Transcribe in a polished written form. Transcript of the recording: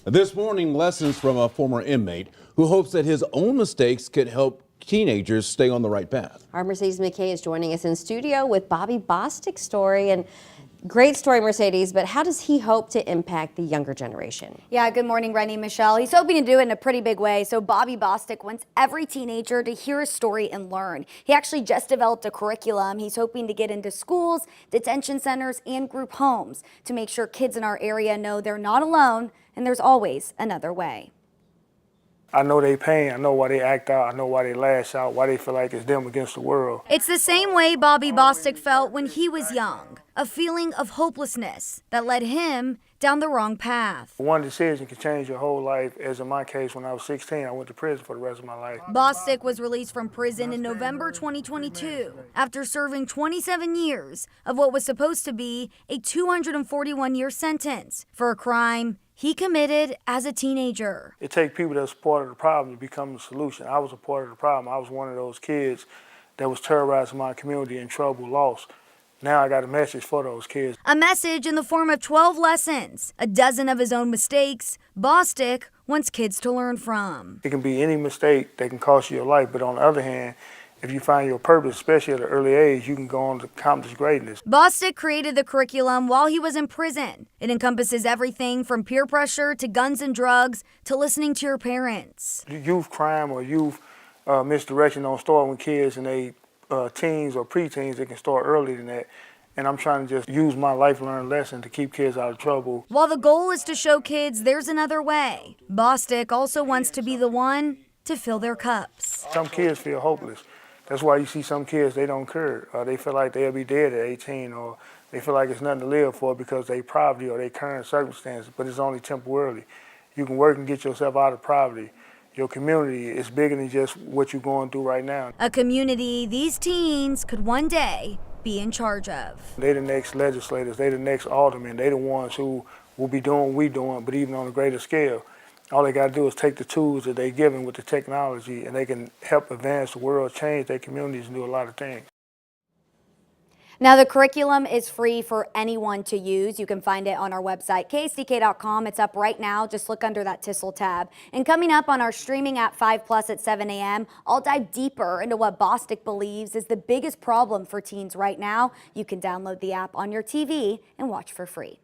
This morning, lessons from a former inmate who hopes that his own mistakes could help teenagers stay on the right path. Our Mercedes McKay is joining us in studio with Bobby Bostic's story. And great story, Mercedes, but how does he hope to impact the younger generation? Yeah, good morning, Rennie, Michelle. He's hoping to do it in a pretty big way. So Bobby Bostic wants every teenager to hear his story and learn. He actually just developed a curriculum. He's hoping to get into schools, detention centers, and group homes to make sure kids in our area know they're not alone and there's always another way. I know they pain, I know why they act out, I know why they lash out, why they feel like it's them against the world. It's the same way Bobby Bostic felt when he was young, a feeling of hopelessness that led him down the wrong path. One decision can change your whole life, as in my case when I was 16, I went to prison for the rest of my life. Bostic was released from prison in November 2022 after serving 27 years of what was supposed to be a 241-year sentence for a crime he committed as a teenager. It takes people that's part of the problem to become the solution. I was a part of the problem. I was one of those kids that was terrorizing my community, in trouble, lost. Now I got a message for those kids. A message in the form of 12 lessons, a dozen of his own mistakes Bostic wants kids to learn from. It can be any mistake that can cost you your life, but on the other hand, if you find your purpose, especially at an early age, you can go on to accomplish greatness. Bostic created the curriculum while he was in prison. It encompasses everything from peer pressure to guns and drugs to listening to your parents. Youth crime or youth misdirection don't start when kids and they teens or preteens. They can start earlier than that. And I'm trying to just use my life-learned lesson to keep kids out of trouble. While the goal is to show kids there's another way, Bostic also wants to be the one to fill their cups. Some kids feel hopeless. That's why you see some kids, they don't care. They feel like they'll be dead at 18, or they feel like it's nothing to live for because they poverty or their current circumstances, but it's only temporarily. You can work and get yourself out of poverty. Your community is bigger than just what you're going through right now. A community these teens could one day be in charge of. They the next legislators, they the next aldermen, they the ones who will be doing what we doing, but even on a greater scale. All they got to do is take the tools that they're given with the technology, and they can help advance the world, change their communities, and do a lot of things. Now, the curriculum is free for anyone to use. You can find it on our website, ksdk.com. It's up right now. Just look under that TISL tab. And coming up on our streaming app 5+ at 7 a.m., I'll dive deeper into what Bostic believes is the biggest problem for teens right now. You can download the app on your TV and watch for free.